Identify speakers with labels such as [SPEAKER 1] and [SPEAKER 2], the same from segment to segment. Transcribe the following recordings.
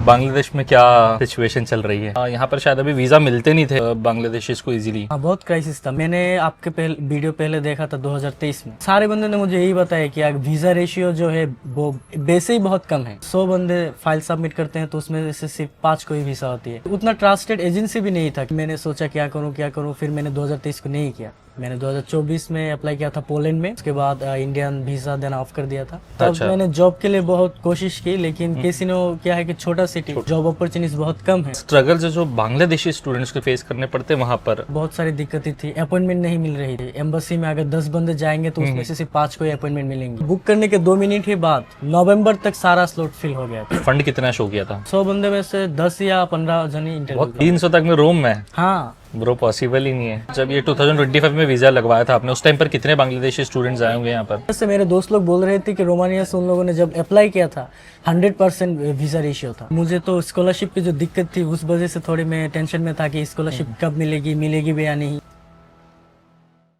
[SPEAKER 1] बांग्लादेश में क्या सिचुएशन चल रही है? यहाँ पर शायद अभी वीजा मिलते नहीं थे बांग्लादेशीज को इजीली।
[SPEAKER 2] हाँ, बहुत क्राइसिस था। मैंने आपके वीडियो पहले देखा था 2023 में। सारे बंदे ने मुझे यही बताया कि वीजा रेशियो जो है वो वैसे ही बहुत कम है। 100 बंदे फाइल सबमिट करते हैं तो उसमें से सिर्फ 5 को ही वीजा होती है। उतना ट्रस्टेड एजेंसी भी नहीं था। मैंने सोचा क्या करूँ, फिर मैंने 2023 को नहीं किया। मैंने 2024 में अप्लाई किया था पोलैंड में। उसके बाद इंडियन वीजा देना ऑफ कर दिया था। तब
[SPEAKER 1] अच्छा।
[SPEAKER 2] मैंने जॉब के लिए बहुत कोशिश की, लेकिन कैसीनो क्या है कि छोटा सिटी, जॉब अपॉर्चुनिटीज बहुत कम है।
[SPEAKER 1] स्ट्रगल जो बांग्लादेशी स्टूडेंट्स को फेस करने पड़ते हैं वहाँ पर,
[SPEAKER 2] बहुत सारी दिक्कतें थी। अपॉइंटमेंट नहीं मिल रही थी। एम्बेसी में अगर 10 बंदे जाएंगे तो उसमें से सिर्फ 5 को ही अपॉइंटमेंट मिलेंगे। बुक करने के 2 मिनट ही बाद नवंबर तक सारा स्लॉट फिल हो गया था।
[SPEAKER 1] फंड कितना शो किया था?
[SPEAKER 2] 100 बंदे में से 10 या 15 जन ही इंटरव्यू।
[SPEAKER 1] 300 तक में रूम में?
[SPEAKER 2] हाँ,
[SPEAKER 1] ब्रो पॉसिबल ही नहीं है। जब ये 2025 में वीजा लगवाया था आपने, उस टाइम पर कितने बांग्लादेशी स्टूडेंट्स आए होंगे यहाँ पर?
[SPEAKER 2] जैसे मेरे दोस्त लोग बोल रहे थे कि रोमानिया से उन लोगों ने जब अप्लाई किया था 100% वीजा रेशियो था। मुझे तो स्कॉलरशिप की जो दिक्कत थी उस वजह से थोड़ी मैं टेंशन में था कि स्कॉलरशिप कब मिलेगी भी या नहीं।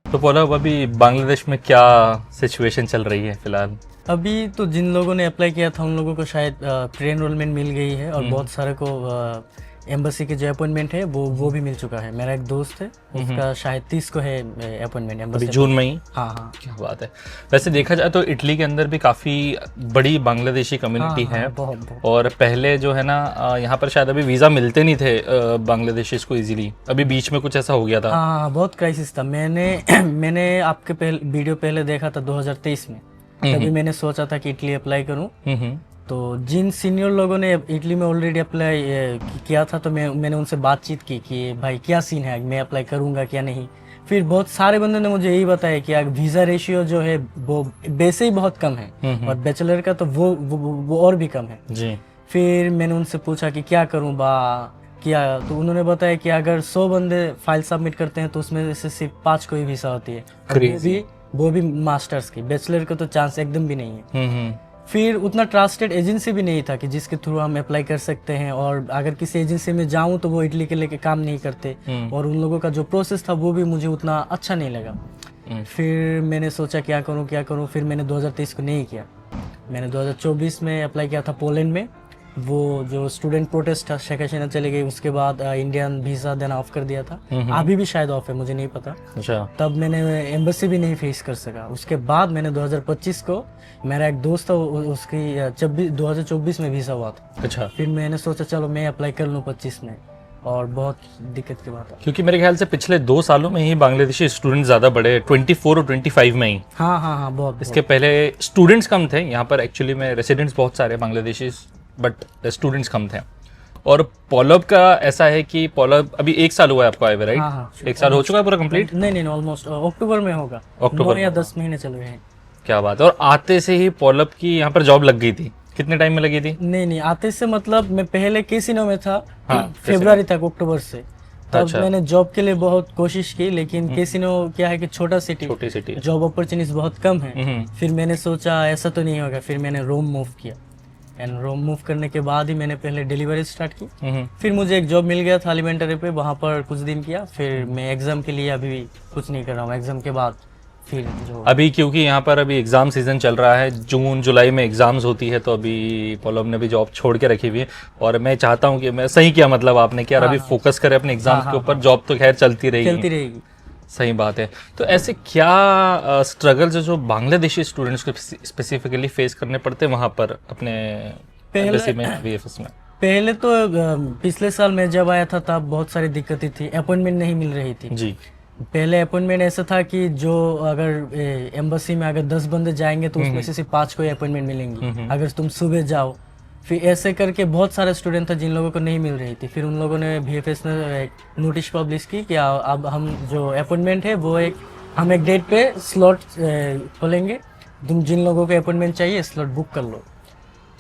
[SPEAKER 1] तो बोला अभी बांग्लादेश में क्या सिचुएशन चल रही है फिलहाल?
[SPEAKER 2] अभी तो जिन लोगों ने अप्लाई किया था उन लोगों को शायद प्री एनरोलमेंट मिल गई है, और बहुत सारे को एम्बेसी के जो अपॉइंटमेंट है वो भी मिल चुका है। मेरा एक दोस्त है, उसका शायद 30 को है अपॉइंटमेंट एम्बेसी
[SPEAKER 1] जून में ही।
[SPEAKER 2] हाँ,
[SPEAKER 1] क्या बात है। वैसे देखा जाए तो इटली के अंदर भी काफी बड़ी बांग्लादेशी कम्युनिटी है।
[SPEAKER 2] बहुत।
[SPEAKER 1] और पहले जो है ना यहाँ पर शायद अभी वीजा मिलते नहीं थे बांग्लादेशीज को इजीली। अभी बीच में कुछ ऐसा हो गया था।
[SPEAKER 2] हाँ, बहुत क्राइसिस था। मैंने आपके वीडियो पहले देखा था 2023 में। तभी मैंने सोचा था कि इटली अप्लाई करूँ। तो जिन सीनियर लोगों ने इटली में ऑलरेडी अप्लाई किया था तो मैंने उनसे बातचीत की कि भाई क्या सीन है, मैं अप्लाई करूंगा क्या नहीं। फिर बहुत सारे बंदे ने मुझे यही बताया कि वीजा रेशियो जो है वो वैसे ही बहुत कम है, और बैचलर का तो वो और भी कम है
[SPEAKER 1] जी।
[SPEAKER 2] फिर मैंने उनसे पूछा कि क्या करूं क्या, तो उन्होंने बताया कि अगर 100 बंदे फाइल सबमिट करते हैं तो उसमें से सिर्फ 5 को ही वीजा होती है। वो भी मास्टर्स की। बैचलर का तो चांस एकदम भी नहीं है। फिर उतना ट्रस्टेड एजेंसी भी नहीं था कि जिसके थ्रू हम अप्लाई कर सकते हैं, और अगर किसी एजेंसी में जाऊं तो वो इटली के लेके काम नहीं करते, और उन लोगों का जो प्रोसेस था वो भी मुझे उतना अच्छा नहीं लगा। फिर मैंने सोचा क्या करूं, फिर मैंने 2023 को नहीं किया। मैंने 2024 में अप्लाई किया था पोलैंड में। वो जो स्टूडेंट प्रोटेस्ट था, शेख हसीना चली गई, उसके बाद इंडियन वीजा देना ऑफ कर दिया था। अभी भी शायद ऑफ है, मुझे नहीं पता।
[SPEAKER 1] अच्छा।
[SPEAKER 2] तब मैंने एम्बेसी भी नहीं फेस कर सका। उसके बाद मैंने 2025 को, मेरा एक दोस्त था, उसकी 2024 में वीजा हुआ था।
[SPEAKER 1] अच्छा।
[SPEAKER 2] फिर मैंने सोचा चलो मैं अप्लाई कर लूँ 25 में, और बहुत दिक्कत की बात है
[SPEAKER 1] क्योंकि मेरे ख्याल से पिछले 2 सालों में ही बांग्लादेशी स्टूडेंट ज्यादा बढ़े, 24 और 25 में ही।
[SPEAKER 2] हाँ, बहुत।
[SPEAKER 1] इसके पहले स्टूडेंट्स कम थे यहाँ पर। एक्चुअली में रेसिडेंट्स बहुत सारे बांग्लादेशी, बट स्टूडेंट्स कम थे। और पॉलअप का ऐसा है कि पॉलअप अभी 1 साल हुआ है आपको आए हुए, राइट?
[SPEAKER 2] हाँ,
[SPEAKER 1] 1 साल हो चुका है पूरा कंप्लीट?
[SPEAKER 2] नहीं, ऑलमोस्ट अक्टूबर में होगा।
[SPEAKER 1] अक्टूबर
[SPEAKER 2] 9 या 10 महीने चल रहे हैं।
[SPEAKER 1] क्या बात है। और आते से ही पॉलअप की यहाँ पर जॉब लग गई थी? कितने टाइम में लगी थी?
[SPEAKER 2] नहीं, आते से मतलब मैं पहले कैसीनो में था।
[SPEAKER 1] हाँ,
[SPEAKER 2] फरवरी तक, अक्टूबर से। तब
[SPEAKER 1] अच्छा।
[SPEAKER 2] मैंने जॉब के लिए बहुत कोशिश की, लेकिन कैसीनो क्या है कि छोटी सिटी, जॉब अपॉर्चुनिटीज बहुत कम है। फिर मैंने सोचा ऐसा तो नहीं होगा, फिर मैंने रोम मूव किया। एंड रोम मूव करने के बाद ही मैंने पहले डिलीवरी स्टार्ट की। फिर मुझे एक जॉब मिल गया था एलिमेंटरी पे, वहाँ पर कुछ दिन किया। फिर मैं एग्जाम के लिए अभी कुछ नहीं कर रहा हूँ। एग्जाम के बाद फिर जो
[SPEAKER 1] अभी, क्योंकि यहाँ पर अभी एग्जाम सीजन चल रहा है, जून जुलाई में एग्जाम्स होती है, तो अभी पॉलअप ने भी जॉब छोड़ के रखी हुई है। और मैं चाहता हूँ कि मैं सही किया, मतलब आपने कि यार अभी फोकस करें अपने एग्जाम के ऊपर। जॉब तो खैर चलती रहेगी। सही बात है। तो ऐसे क्या स्ट्रगल जो बांग्लादेशी स्टूडेंट्स को स्पेसिफिकली फेस करने पड़ते हैं वहाँ पर अपने एम्बेसी में, वीएफएस में?
[SPEAKER 2] पहले तो पिछले साल मैं जब आया था तब बहुत सारी दिक्कतें थी। अपॉइंटमेंट नहीं मिल रही थी
[SPEAKER 1] जी।
[SPEAKER 2] पहले अपॉइंटमेंट ऐसा था कि जो अगर एम्बेसी में अगर 10 बंदे जाएंगे तो उसमें से सिर्फ 5 को ही अपॉइंटमेंट मिलेंगी अगर तुम सुबह जाओ। फिर ऐसे करके बहुत सारे स्टूडेंट था जिन लोगों को नहीं मिल रही थी। फिर उन लोगों ने वीएफएस ने एक नोटिस पब्लिश की कि अब हम जो अपॉइंटमेंट है वो हम एक डेट पे स्लॉट खोलेंगे, तुम जिन लोगों को अपॉइंटमेंट चाहिए स्लॉट बुक कर लो।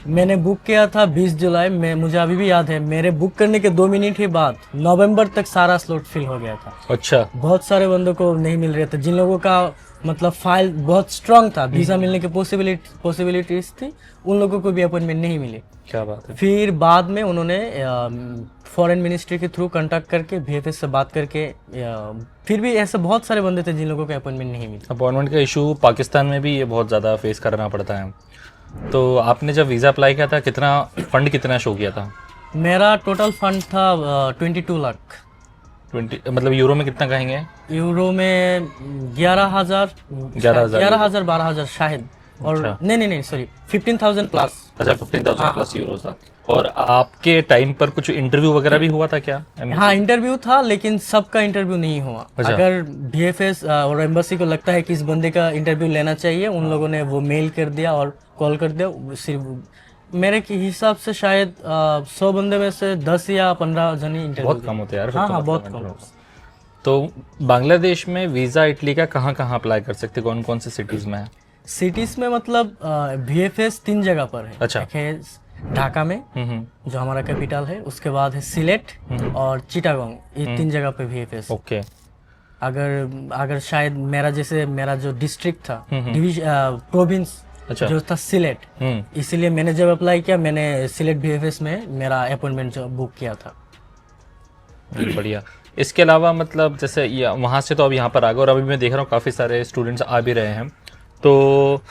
[SPEAKER 2] मैंने बुक किया था 20 जुलाई में, मुझे अभी भी याद है। मेरे बुक करने के 2 मिनट ही बाद नवंबर तक सारा स्लॉट फिल हो गया था।
[SPEAKER 1] अच्छा।
[SPEAKER 2] बहुत सारे बंदों को नहीं मिल रहे थे, जिन लोगों का मतलब फाइल बहुत स्ट्रांग था, वीजा मिलने की पॉसिबिलिटीज थी, उन लोगों को भी अपॉइंटमेंट नहीं मिले।
[SPEAKER 1] क्या बात है।
[SPEAKER 2] फिर बाद में उन्होंने फॉरेन मिनिस्ट्री के थ्रू कांटेक्ट करके वीएफएस से बात करके फिर भी ऐसे बहुत सारे बंदे थे जिन लोगों को अपॉइंटमेंट नहीं मिली।
[SPEAKER 1] अपॉइंटमेंट का इशू पाकिस्तान में भी ये बहुत ज़्यादा फेस करना पड़ता है। तो आपने जब वीज़ा अप्लाई किया था, कितना शो किया था?
[SPEAKER 2] मेरा टोटल फंड था 22 लाख।
[SPEAKER 1] 20 मतलब यूरो में कितना कहेंगे?
[SPEAKER 2] यूरो में 11,000 11,000 12,000 शायद। और
[SPEAKER 1] अच्छा।
[SPEAKER 2] नहीं सॉरी 15,000 प्लस।
[SPEAKER 1] अच्छा 15,000 प्लस यूरो था। और आपके टाइम पर कुछ इंटरव्यू वगैरह भी हुआ था क्या?
[SPEAKER 2] हाँ इंटरव्यू था, लेकिन सबका इंटरव्यू नहीं हुआ।
[SPEAKER 1] अच्छा।
[SPEAKER 2] अगर बीएफएस और एम्बेसी को लगता है कि इस बंदे का इंटरव्यू लेना चाहिए, उन लोगों ने वो मेल कर दिया और कॉल कर दिया। सिर्फ मेरे के हिसाब से शायद 100 बंदे में से 10 या 15 जन ही इंटरव्यू।
[SPEAKER 1] बहुत कम होते हैं यार फिर
[SPEAKER 2] हाँ
[SPEAKER 1] तो
[SPEAKER 2] हाँ
[SPEAKER 1] मतलब
[SPEAKER 2] बहुत कम।
[SPEAKER 1] तो बांग्लादेश में वीजा इटली का कहाँ कहाँ अप्लाई कर सकते, कौन कौन से सिटीज में है?
[SPEAKER 2] सिटीज में मतलब बीएफएस 3 जगह पर है।
[SPEAKER 1] अच्छा।
[SPEAKER 2] एक है ढाका में जो हमारा कैपिटल है, उसके बाद है सिलेट और चिटागोंग, ये 3 जगह पे बीएफएस।
[SPEAKER 1] ओके।
[SPEAKER 2] अगर शायद मेरा जो डिस्ट्रिक्ट था, प्रोविंस
[SPEAKER 1] अच्छा।
[SPEAKER 2] जो था सिलेट, इसीलिए मैंने जब अप्लाई किया मैंने सिलेट बीएफएस में मेरा अपॉइंटमेंट बुक किया था।
[SPEAKER 1] बढ़िया। इसके अलावा मतलब जैसे वहाँ से तो अब यहाँ पर आ गए और अभी मैं देख रहा हूँ काफ़ी सारे स्टूडेंट्स आ भी रहे हैं, तो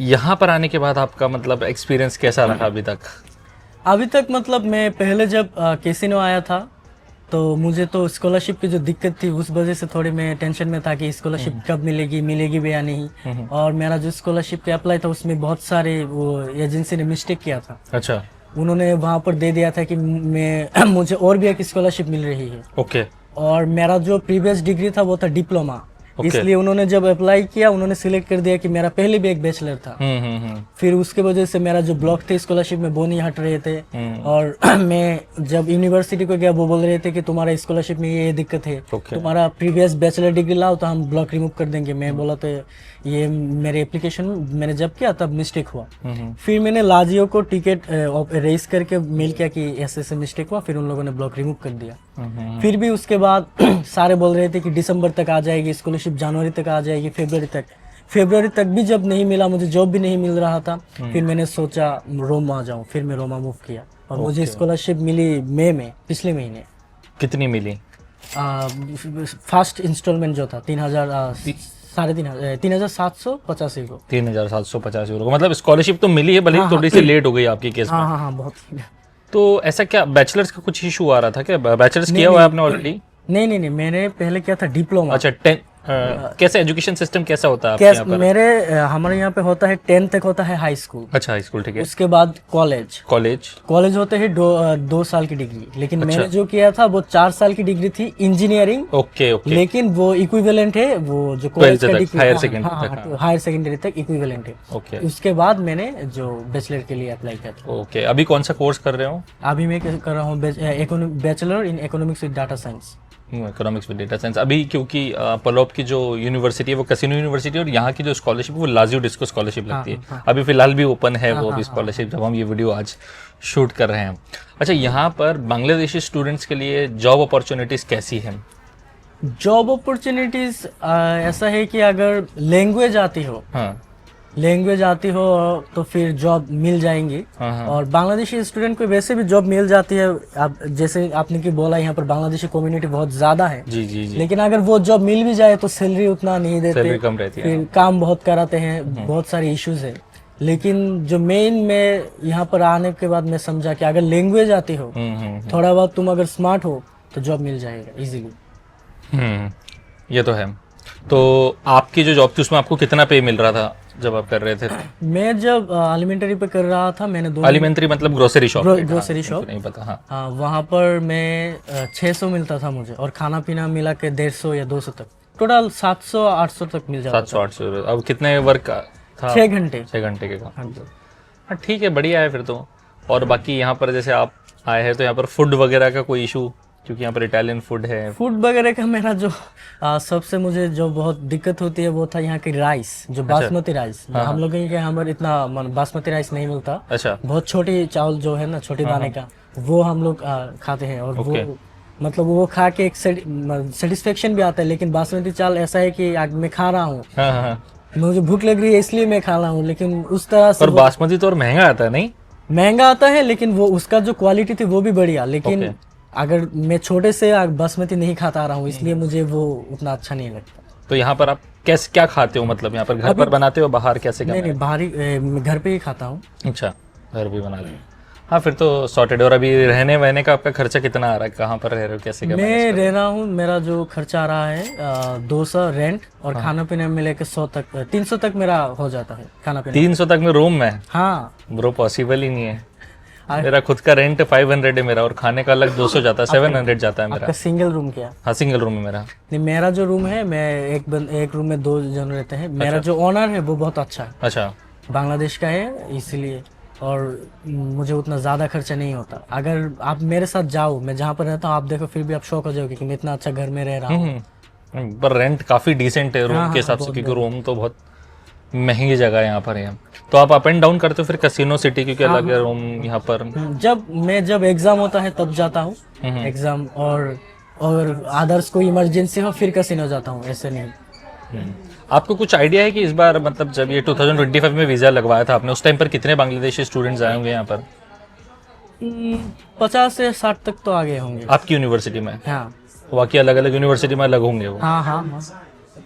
[SPEAKER 1] यहाँ पर आने के बाद आपका मतलब एक्सपीरियंस कैसा रहा अभी तक?
[SPEAKER 2] अभी तक मतलब मैं पहले जब कैसीनो आया था तो मुझे तो स्कॉलरशिप की जो दिक्कत थी उस वजह से थोड़ी मैं टेंशन में था कि स्कॉलरशिप कब मिलेगी भी या नहीं। और मेरा जो स्कॉलरशिप का अप्लाई था उसमें बहुत सारे वो एजेंसी ने मिस्टेक किया था।
[SPEAKER 1] अच्छा।
[SPEAKER 2] उन्होंने वहाँ पर दे दिया था कि मुझे और भी एक स्कॉलरशिप मिल रही है।
[SPEAKER 1] ओके।
[SPEAKER 2] और मेरा जो प्रीवियस डिग्री था वो था डिप्लोमा, इसलिए उन्होंने जब अप्लाई किया उन्होंने सिलेक्ट कर दिया कि मेरा पहले भी एक बैचलर था। फिर उसके वजह से मेरा जो ब्लॉक थे स्कॉलरशिप में वो नहीं हट रहे थे। और मैं जब यूनिवर्सिटी को गया वो बोल रहे थे कि तुम्हारा स्कॉलरशिप में ये दिक्कत है, तुम्हारा प्रीवियस बैचलर डिग्री लाओ तो हम ब्लॉक रिमूव कर देंगे। मैं बोला तो ये मेरे एप्लीकेशन मैंने जब किया तब मिस्टेक हुआ। फिर मैंने लाजियो को टिकट रेस करके मेल किया कि ऐसे मिस्टेक हुआ, फिर उन लोगों ने ब्लॉक रिमूव कर दिया। फिर भी उसके बाद सारे बोल रहे थे कि दिसंबर तक आ जाएगी स्कॉलरशिप, जनवरी तक आ जाएगी, फरवरी तक भी जब नहीं मिला, मुझे जॉब भी नहीं मिल रहा था। फिर मैंने सोचा रोमा जाऊं, फिर मैं रोमा मूव किया और मुझे स्कॉलरशिप मिली मई में, पिछले महीने।
[SPEAKER 1] कितनी मिली?
[SPEAKER 2] फर्स्ट इंस्टॉलमेंट जो था 3,750 यूरो।
[SPEAKER 1] 3,750 यूरो। मतलब स्कॉलरशिप तो मिली है, भले ही थोड़ी सी लेट हो गई आपकी केस में।
[SPEAKER 2] हाँ बहुत।
[SPEAKER 1] तो ऐसा क्या बैचलर्स का कुछ इशू आ रहा था क्या? बैचलर्स किया हुआ है आपने ऑलरेडी?
[SPEAKER 2] नहीं मैंने पहले किया था डिप्लोमा।
[SPEAKER 1] अच्छा। कैसे एजुकेशन सिस्टम कैसा होता है आपके यहाँ पर?
[SPEAKER 2] हमारे यहाँ पे होता है 10 तक होता है हाई स्कूल।
[SPEAKER 1] अच्छा हाई स्कूल, ठीक है।
[SPEAKER 2] उसके बाद कॉलेज होते हैं 2 साल की डिग्री, लेकिन मैंने जो किया था वो 4 साल की डिग्री थी इंजीनियरिंग।
[SPEAKER 1] ओके।
[SPEAKER 2] लेकिन वो इक्विवेलेंट है, वो जो कॉलेज का डिग्री हायर सेकेंडरी तक इक्विवेलेंट है।
[SPEAKER 1] ओके।
[SPEAKER 2] उसके बाद मैंने जो बैचलर के लिए अप्लाई किया था।
[SPEAKER 1] ओके। अभी कौन सा कोर्स कर रहे हो?
[SPEAKER 2] अभी मैं कर रहा हूँ bachelor in economics with data science.
[SPEAKER 1] Economics with data science. अभी क्योंकि पलोप की जो यूनिवर्सिटी है वो कैसीनो यूनिवर्सिटी है और यहाँ की जो स्कॉलरशिप है वो लाजियो डिस्को स्कॉलरशिप लगती है। अभी फिलहाल भी ओपन है वो अभी स्कॉलरशिप, जब हम ये वीडियो आज शूट कर रहे हैं। अच्छा, यहाँ पर बांग्लादेशी स्टूडेंट्स के लिए जॉब अपॉर्चुनिटीज़ कैसी हैं?
[SPEAKER 2] जॉब अपॉर्चुनिटीज़ ऐसा है कि अगर लैंग्वेज आती हो, लैंग्वेज आती हो तो फिर जॉब मिल जाएंगी। और बांग्लादेशी स्टूडेंट को वैसे भी जॉब मिल जाती है। आप जैसे आपने की बोला यहाँ पर बांग्लादेशी कम्युनिटी बहुत ज्यादा है।
[SPEAKER 1] जी।
[SPEAKER 2] लेकिन अगर वो जॉब मिल भी जाए तो सैलरी उतना नहीं देते,
[SPEAKER 1] सैलरी कम रहती है,
[SPEAKER 2] फिर काम बहुत कराते हैं, बहुत सारे इश्यूज है। लेकिन जो मेन में यहाँ पर आने के बाद मैं समझा कि अगर लैंग्वेज आती हो, थोड़ा बहुत तुम अगर स्मार्ट हो तो जॉब मिल जाएगा इजीली।
[SPEAKER 1] ये तो है। तो आपकी जो जॉब थी उसमें आपको कितना पे मिल रहा था जब आप कर रहे थे?
[SPEAKER 2] मैं जब एलिमेंट्री पे कर रहा था, मैंने
[SPEAKER 1] एलिमेंट्री मतलब ग्रोसरी शॉप?
[SPEAKER 2] ग्रोसरी शॉप
[SPEAKER 1] नहीं पता। हाँ,
[SPEAKER 2] वहाँ पर मैं 600 मिलता था मुझे, और खाना पीना मिला के 150 या 200 तक, टोटल 700-800 तक मिल जाता।
[SPEAKER 1] 700-800। अब कितने वर्क था?
[SPEAKER 2] 6 घंटे।
[SPEAKER 1] 6 घंटे के काम। हाँ ठीक है, बढ़िया है फिर तो। और बाकी यहाँ पर जैसे आप आए हैं तो यहाँ पर फूड वगैरह का कोई इशू, क्योंकि यहाँ पर इटालियन फूड है?
[SPEAKER 2] फूड वगैरह का मेरा जो सबसे मुझे जो बहुत दिक्कत होती है वो था यहाँ की राइस, जो बासमती राइस। हम लोग के यहाँ पर इतना बासमती राइस नहीं मिलता।
[SPEAKER 1] अच्छा।
[SPEAKER 2] बहुत छोटी चावल जो है ना, छोटे दाने का, वो हम लोग खाते हैं। और वो मतलब वो खा के एक सेटिस्फेक्शन भी आता है। लेकिन बासमती चावल ऐसा है कि मैं खा रहा हूँ, मुझे भूख लग रही है इसलिए मैं खा रहा हूँ, लेकिन उस तरह से।
[SPEAKER 1] और बासमती तो और महंगा आता है? नहीं
[SPEAKER 2] महंगा आता है, लेकिन वो उसका जो क्वालिटी थी वो भी बढ़िया। लेकिन अगर मैं छोटे से बासमती नहीं खाता रहा हूँ, इसलिए मुझे वो उतना अच्छा नहीं लगता।
[SPEAKER 1] तो यहाँ पर आप कैसे क्या खाते हो? मतलब यहाँ पर घर पर बनाते हो, बाहर कैसे?
[SPEAKER 2] नहीं, बाहर ही घर पे ही खाता हूँ।
[SPEAKER 1] अच्छा, घर भी बनाते हो। हाँ फिर तो सॉर्टेड। और अभी रहने वहने का आपका खर्चा कितना आ रहा है, कहाँ पर रह रहे हो, कैसे क्या
[SPEAKER 2] मैं रह रहा हूँ, मेरा जो खर्चा आ रहा है 200 रेंट और खाना पीने में लेके 100 तक 300 तक मेरा हो जाता है खाना पीना।
[SPEAKER 1] 300 तक में रूम में?
[SPEAKER 2] हाँ
[SPEAKER 1] ब्रो पॉसिबल ही नहीं है।
[SPEAKER 2] आ-
[SPEAKER 1] मेरा खुद का रेंट 500 है मेरा, और खाने का अलग 200 जाता है, 700 जाता है मेरा।
[SPEAKER 2] आपका सिंगल रूम क्या?
[SPEAKER 1] हाँ सिंगल रूम है मेरा।
[SPEAKER 2] नहीं, मेरा जो रूम है, मैं एक रूम में 2 जन रहते हैं। मेरा जो ओनर है वो बहुत अच्छा है,
[SPEAKER 1] अच्छा।
[SPEAKER 2] बांग्लादेश का है इसलिए, और मुझे उतना ज़्यादा खर्चा नहीं होता। अगर आप मेरे साथ जाओ, मैं जहाँ पर रहता हूँ, आप देखो फिर भी आप शौक हो जाओगे कि मैं इतना अच्छा घर में रह रहा हूँ।
[SPEAKER 1] पर रेंट काफी डिसेंट है रूम
[SPEAKER 2] हाँ,
[SPEAKER 1] के हिसाब से,
[SPEAKER 2] बहुत
[SPEAKER 1] क्योंकि रूम तो बहुत महंगी जगह है यहाँ पर है। तो आप अप एंड डाउन करते हो फिर कैसीनो सिटी, क्योंकि अलग है रूम यहाँ पर?
[SPEAKER 2] जब एग्जाम होता है तब जाता हूँ एग्जाम, और अदर्स कोई इमरजेंसी हो फिर कैसीनो जाता हूँ, ऐसे नहीं।
[SPEAKER 1] आपको कुछ आइडिया है कि इस बार मतलब जब ये 2025 में वीजा लगवाया था आपने, उस टाइम पर कितने बांग्लादेशी स्टूडेंट्स आए होंगे यहाँ पर?
[SPEAKER 2] 50 से 60 तक तो आ गए होंगे
[SPEAKER 1] आपकी यूनिवर्सिटी में?
[SPEAKER 2] हाँ
[SPEAKER 1] बाकी अलग अलग यूनिवर्सिटी में अलग होंगे वो?
[SPEAKER 2] हाँ हाँ हाँ।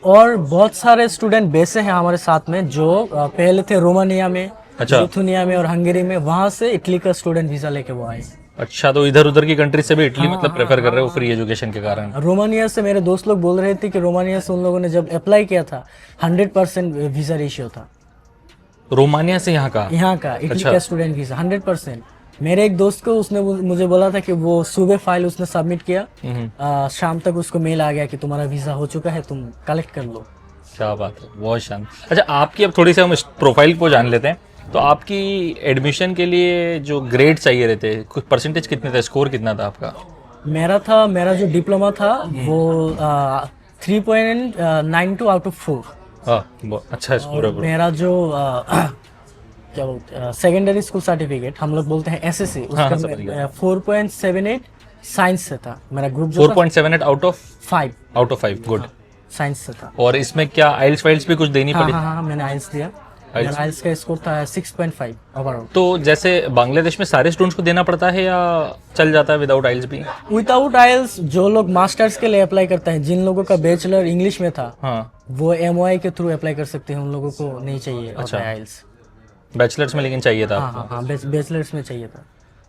[SPEAKER 2] और बहुत सारे स्टूडेंट वैसे हैं हमारे साथ में जो पहले थे रोमानिया में,
[SPEAKER 1] अच्छा।
[SPEAKER 2] लिथुनिया में और हंगेरी में, वहां से इटली का स्टूडेंट वीजा लेके वो आए।
[SPEAKER 1] अच्छा, तो इधर उधर की कंट्री से भी इटली मतलब प्रेफर कर रहे हो फ्री एजुकेशन के कारण?
[SPEAKER 2] रोमानिया से मेरे दोस्त लोग बोल रहे थे कि रोमानिया से उन लोगों ने जब अप्लाई किया था 100% वीजा रेशियो था
[SPEAKER 1] रोमानिया से यहाँ का?
[SPEAKER 2] यहाँ का इटली का स्टूडेंट वीजा 100%। मेरे एक दोस्त को, उसने मुझे बोला था कि वो सुबह फाइल उसने सबमिट किया, शाम तक उसको मेल आ गया कि तुम्हारा वीजा हो चुका है, तुम कलेक्ट कर लो।
[SPEAKER 1] क्या बात है, बहुत शानदार। अच्छा, आपकी अब थोड़ी सी हम प्रोफाइल को जान लेते हैं। तो आपकी एडमिशन के लिए जो ग्रेड चाहिए रहते, कुछ परसेंटेज कितने थे, स्कोर कितना था आपका?
[SPEAKER 2] मेरा जो डिप्लोमा था वो 3.92 आउट ऑफ 4।
[SPEAKER 1] हाँ, बहुत अच्छा स्कोर है bro।
[SPEAKER 2] मेरा जो क्या बोलते हैं सेकेंडरी स्कूल सर्टिफिकेट, हम लोग बोलते हैं एसएससी, उसका
[SPEAKER 1] समझ गया।
[SPEAKER 2] 4.78 साइंस से था मेरा ग्रुप जो
[SPEAKER 1] 4.78 आउट ऑफ
[SPEAKER 2] 5
[SPEAKER 1] गुड।
[SPEAKER 2] साइंस से था।
[SPEAKER 1] और इसमें क्या आइल्स वाइल्स भी कुछ देनी
[SPEAKER 2] हाँ
[SPEAKER 1] पड़ी?
[SPEAKER 2] हाँ हाँ, मैंने आइल्स दिया। मेरा आइल्स का स्कोर था 6.5 ओवरऑल।
[SPEAKER 1] तो जैसे बांग्लादेश में सारे स्टूडेंट्स को देना पड़ता है या चल जाता है विदाउट आइल्स भी?
[SPEAKER 2] विदाउट आइल्स जो लोग मास्टर्स के लिए अप्लाई करते हैं, जिन लोगों का बैचलर इंग्लिश में था,
[SPEAKER 1] हाँ,
[SPEAKER 2] वो एमओआई के थ्रू अप्लाई कर सकते हैं, उन लोगों को नहीं चाहिए
[SPEAKER 1] अच्छा।
[SPEAKER 2] आइल्स।
[SPEAKER 1] बैचलर्स में लेकिन चाहिए था
[SPEAKER 2] हाँ
[SPEAKER 1] आपको?
[SPEAKER 2] हाँ हाँ, बैचलर्स में चाहिए था।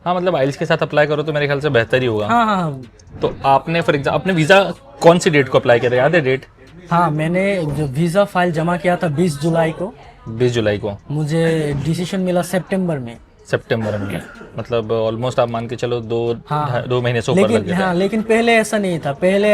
[SPEAKER 1] हाँ, मतलब आइल्स के साथ अप्लाई करो तो मेरे ख्याल से बेहतर ही होगा।
[SPEAKER 2] हाँ हाँ हाँ
[SPEAKER 1] तो आपने फॉर एग्जाम्पल अपने वीजा कौन सी डेट को अप्लाई किया था, याद है डेट?
[SPEAKER 2] हाँ, मैंने जो वीज़ा फाइल जमा किया था 20 जुलाई को।
[SPEAKER 1] 20 जुलाई को।
[SPEAKER 2] मुझे डिसीजन मिला सितंबर में।
[SPEAKER 1] सितंबर में, मतलब ऑलमोस्ट आप मान के चलो 2 महीने से ऊपर लग
[SPEAKER 2] लेकिन
[SPEAKER 1] गए थे।
[SPEAKER 2] हाँ, लेकिन पहले ऐसा नहीं था। पहले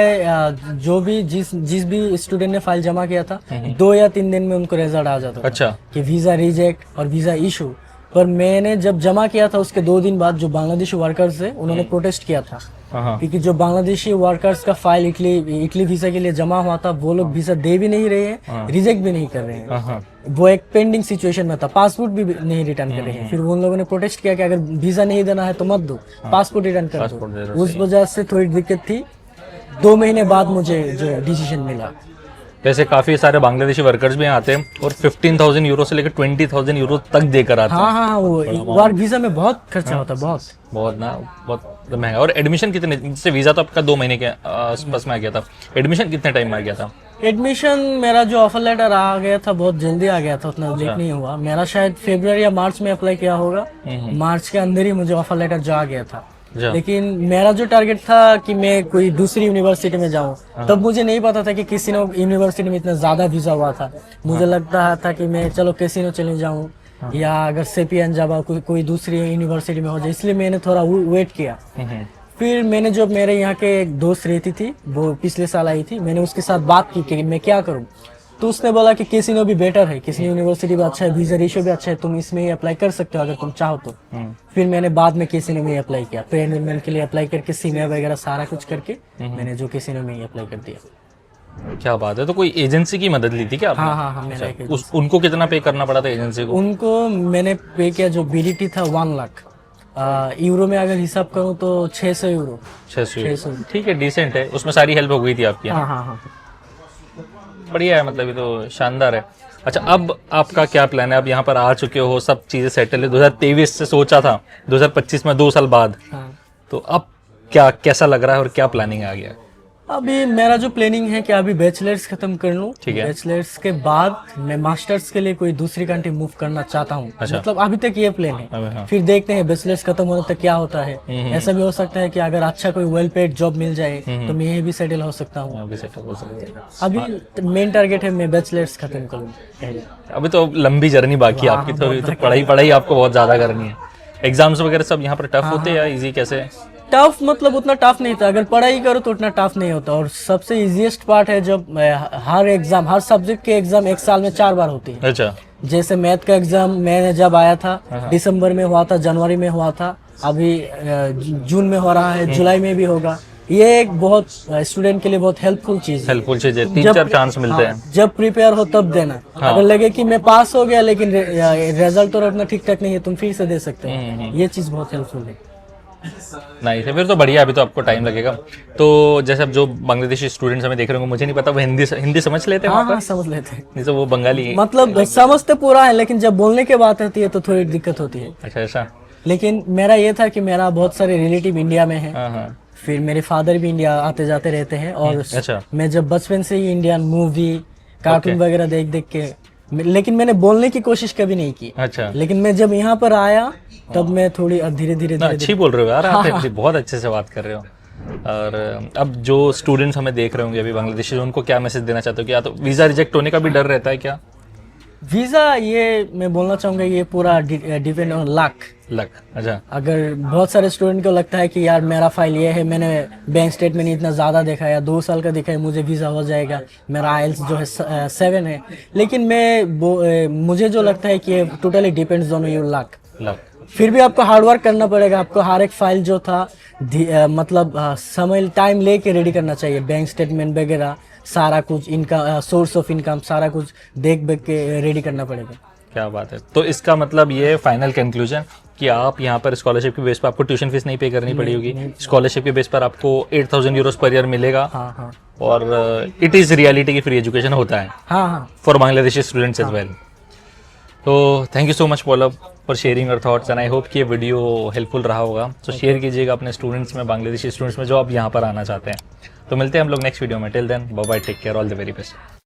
[SPEAKER 2] जो भी जिस भी स्टूडेंट ने फाइल जमा किया था 2 या 3 दिन में उनको रिजल्ट आ जाता था
[SPEAKER 1] अच्छा।
[SPEAKER 2] कि वीज़ा रिजेक्ट और वीज़ा इशू। पर मैंने जब जमा किया था उसके 2 दिन बाद जो बांग्लादेशी वर्कर्स है उन्होंने प्रोटेस्ट किया था,
[SPEAKER 1] हाँ,
[SPEAKER 2] क्योंकि जो बांग्लादेशी वर्कर्स का फाइल इटली वीजा के लिए जमा हुआ था, वो लोग वीजा दे भी नहीं रहे हैं, रिजेक्ट भी नहीं कर रहे हैं।
[SPEAKER 1] हाँ,
[SPEAKER 2] वो एक पेंडिंग सिचुएशन में था, पासपोर्ट भी नहीं रिटर्न कर रहे हैं। फिर उन लोगों ने प्रोटेस्ट किया कि अगर वीजा नहीं देना है तो मत दो, पासपोर्ट रिटर्न कर
[SPEAKER 1] पासपोर्ट दे
[SPEAKER 2] दो।
[SPEAKER 1] दो,
[SPEAKER 2] उस वजह से थोड़ी दिक्कत थी। 2 महीने बाद मुझे जो डिसीजन मिला।
[SPEAKER 1] वैसे काफी सारे बांग्लादेशी वर्कर्स भी यहाँ आते हैं और 15,000 यूरो से लेकर 20,000 यूरो तक देकर आते हैं।
[SPEAKER 2] हाँ हाँ, वो वर्क वीजा में बहुत खर्चा होता है,
[SPEAKER 1] बहुत ना, बहुत महंगा। और एडमिशन कितने, जैसे वीजा तो आपका 2 महीने के आसपास में आ गया था, एडमिशन कितने टाइम में आ गया था?
[SPEAKER 2] एडमिशन मेरा जो ऑफर लेटर आ गया था बहुत जल्दी आ गया था, उतना लेट नहीं हुआ। मेरा शायद फरवरी या मार्च में अप्लाई किया होगा, मार्च के अंदर ही मुझे ऑफर लेटर जो आ गया था। लेकिन मेरा जो टारगेट था कि मैं कोई दूसरी यूनिवर्सिटी में जाऊं, तब मुझे नहीं पता था कि किसी यूनिवर्सिटी में इतना ज्यादा वीजा हुआ था। मुझे लगता था कि मैं चलो कैसीनो चले जाऊं, या अगर सेपियन जावा कोई दूसरी यूनिवर्सिटी में हो जाए, इसलिए मैंने थोड़ा वेट किया। फिर मैंने जो मेरे यहाँ के एक दोस्त रहती थी, वो पिछले साल आई थी, मैंने उसके साथ बात की कि मैं क्या करूं। तो उसने बोला कि कैसीनो भी बेटर है, कैसीनो यूनिवर्सिटी भी अच्छा है, वीजा रेशियो भी अच्छा है, तुम इसमें ही अप्लाई कर सकते हो अगर तुम चाहो तो। फिर मैंने बाद में कैसीनो में अप्लाई किया, प्री एनरोलमेंट के लिए अप्लाई करके सीनियर वगैरह सारा कुछ करके मैंने जो कैसीनो में ही अप्लाई कर दिया।
[SPEAKER 1] क्या बात है। तो कोई एजेंसी की मदद ली थी क्या आपने?
[SPEAKER 2] हाँ हाँ हाँ, मेरा एक
[SPEAKER 1] उनको कितना पे करना पड़ा था एजेंसी को?
[SPEAKER 2] उनको मैंने पे किया, जो बीडीटी था 1 लाख। यूरो में अगर हिसाब करूँ तो 600 यूरो।
[SPEAKER 1] 600। ठीक है, डिसेंट है, उसमें सारी हेल्प हो गई थी आपकी?
[SPEAKER 2] हाँ हाँ हाँ,
[SPEAKER 1] बढ़िया है, मतलब ये तो शानदार है। अच्छा, अब आपका क्या प्लान है? अब यहाँ पर आ चुके हो, सब चीजें सेटल है, 2023 से सोचा था 2025 में 2 साल बाद,
[SPEAKER 2] हाँ।
[SPEAKER 1] तो अब क्या कैसा लग रहा है और क्या प्लानिंग आ गया?
[SPEAKER 2] अभी मेरा जो प्लानिंग है कि अभी बैचलर्स खत्म कर लूं,
[SPEAKER 1] ठीक है।
[SPEAKER 2] बैचलर्स के बाद मैं मास्टर्स के लिए कोई दूसरी कंट्री मूव करना चाहता हूं।
[SPEAKER 1] अच्छा।
[SPEAKER 2] मतलब अभी तक ये प्लान है।
[SPEAKER 1] अबे हाँ।
[SPEAKER 2] फिर देखते हैं बैचलर्स खत्म होने तक क्या होता है। ऐसा भी हो सकता है कि अगर अच्छा कोई वेल पेड जॉब मिल जाए तो मैं यहीं भी सेटल हो सकता हूँ।
[SPEAKER 1] अभी सेटल हो सकते हैं।
[SPEAKER 2] अभी मेन टारगेट है मैं बैचलर्स खत्म करूँ पहले।
[SPEAKER 1] अभी तो लंबी जर्नी बाकी है आपकी, तो अभी तो पढ़ाई आपको बहुत ज्यादा करनी है। एग्जाम्स वगैरह सब यहाँ पर टफ होते हैं या इजी कैसे?
[SPEAKER 2] टफ मतलब उतना टफ नहीं था, अगर पढ़ाई करो तो उतना टफ नहीं होता। और सबसे इजीएस्ट पार्ट है जब हर एग्जाम, हर सब्जेक्ट के एग्जाम एक साल में 4 बार होती है।
[SPEAKER 1] अच्छा।
[SPEAKER 2] जैसे मैथ का एग्जाम मैंने जब आया था दिसंबर में हुआ था, जनवरी में हुआ था, अभी जून में हो रहा है, जुलाई में भी होगा। ये एक बहुत स्टूडेंट के लिए बहुत हेल्पफुल चीज है।
[SPEAKER 1] हेल्पफुल चीज है, 3-4 चांस मिलते हैं।
[SPEAKER 2] जब प्रिपेयर हो तब देना। अगर लगे कि मैं पास हो गया लेकिन रिजल्ट और अपना ठीक ठाक नहीं है, तुम फिर से दे सकते हो। ये चीज बहुत हेल्पफुल है।
[SPEAKER 1] नहीं फिर तो बढ़िया, अभी तो आपको टाइम लगेगा। तो जैसे अब जो बांग्लादेशी स्टूडेंट्स हमें देख रहे होंगे, मुझे नहीं पता वो हिंदी समझ लेते हैं वहाँ पर?
[SPEAKER 2] हाँ, समझ लेते हैं।
[SPEAKER 1] नहीं तो वो बंगाली।
[SPEAKER 2] मतलब समझते पूरा है, लेकिन जब बोलने की बात आती है तो थोड़ी दिक्कत होती है।
[SPEAKER 1] अच्छा ऐसा।
[SPEAKER 2] लेकिन मेरा ये था कि मेरा बहुत सारे रिलेटिव इंडिया में है।
[SPEAKER 1] हाँ हाँ।
[SPEAKER 2] फिर मेरे फादर भी इंडिया आते जाते रहते हैं। और
[SPEAKER 1] अच्छा।
[SPEAKER 2] मैं जब बचपन से ही इंडियन मूवी कार्टून वगैरह देख देख के, लेकिन मैंने बोलने की कोशिश कभी नहीं की।
[SPEAKER 1] अच्छा।
[SPEAKER 2] लेकिन मैं जब यहाँ पर आया तब मैं थोड़ी धीरे धीरे
[SPEAKER 1] अच्छी बोल रहे हो यार आप, बहुत अच्छे से बात कर रहे हो। और अब जो स्टूडेंट्स हमें देख रहे होंगे अभी बांग्लादेशी, उनको क्या मैसेज देना चाहते हो? कि या तो वीजा रिजेक्ट होने का भी डर रहता है क्या?
[SPEAKER 2] वीजा, ये मैं बोलना चाहूंगा ये पूरा डिपेंड ऑन लक।
[SPEAKER 1] अच्छा।
[SPEAKER 2] अगर बहुत सारे स्टूडेंट को लगता है कि यार मेरा फाइल ये है, मैंने बैंक स्टेटमेंट इतना ज़्यादा देखा है या 2 साल का देखा है, मुझे वीज़ा हो जाएगा, मेरा आइल्स जो है 7 है। लेकिन मुझे जो लगता है कि totally depends on your luck. फिर भी आपको हार्ड वर्क करना पड़ेगा। आपको हर एक फाइल जो था मतलब समय टाइम लेके रेडी करना चाहिए। बैंक स्टेटमेंट वगैरह सारा कुछ, इनका सोर्स ऑफ इनकम सारा कुछ देख के रेडी करना पड़ेगा।
[SPEAKER 1] क्या बात है। तो इसका मतलब ये फाइनल कंक्लूजन कि आप यहाँ पर स्कॉलरशिप की बेस पर आपको ट्यूशन फीस नहीं पे करनी पड़ी होगी। स्कॉलरशिप के बेस पर आपको 8,000 यूरोस पर ईयर मिलेगा।
[SPEAKER 2] हाँ हाँ।
[SPEAKER 1] और इट इज़ रियलिटी की फ्री एजुकेशन होता है।
[SPEAKER 2] हाँ हाँ।
[SPEAKER 1] For Bangladeshi students as well. तो थैंक यू सो मच पॉलप for sharing your thoughts and I hope कि ये वीडियो हेल्पफुल रहा होगा। तो शेयर कीजिएगा अपने स्टूडेंट्स में, बांग्लादेशी स्टूडेंट्स में जो आप यहाँ पर आना चाहते हैं। तो मिलते हैं हम लोग नेक्स्ट वीडियो में। Till then bye bye, take care, all the very best.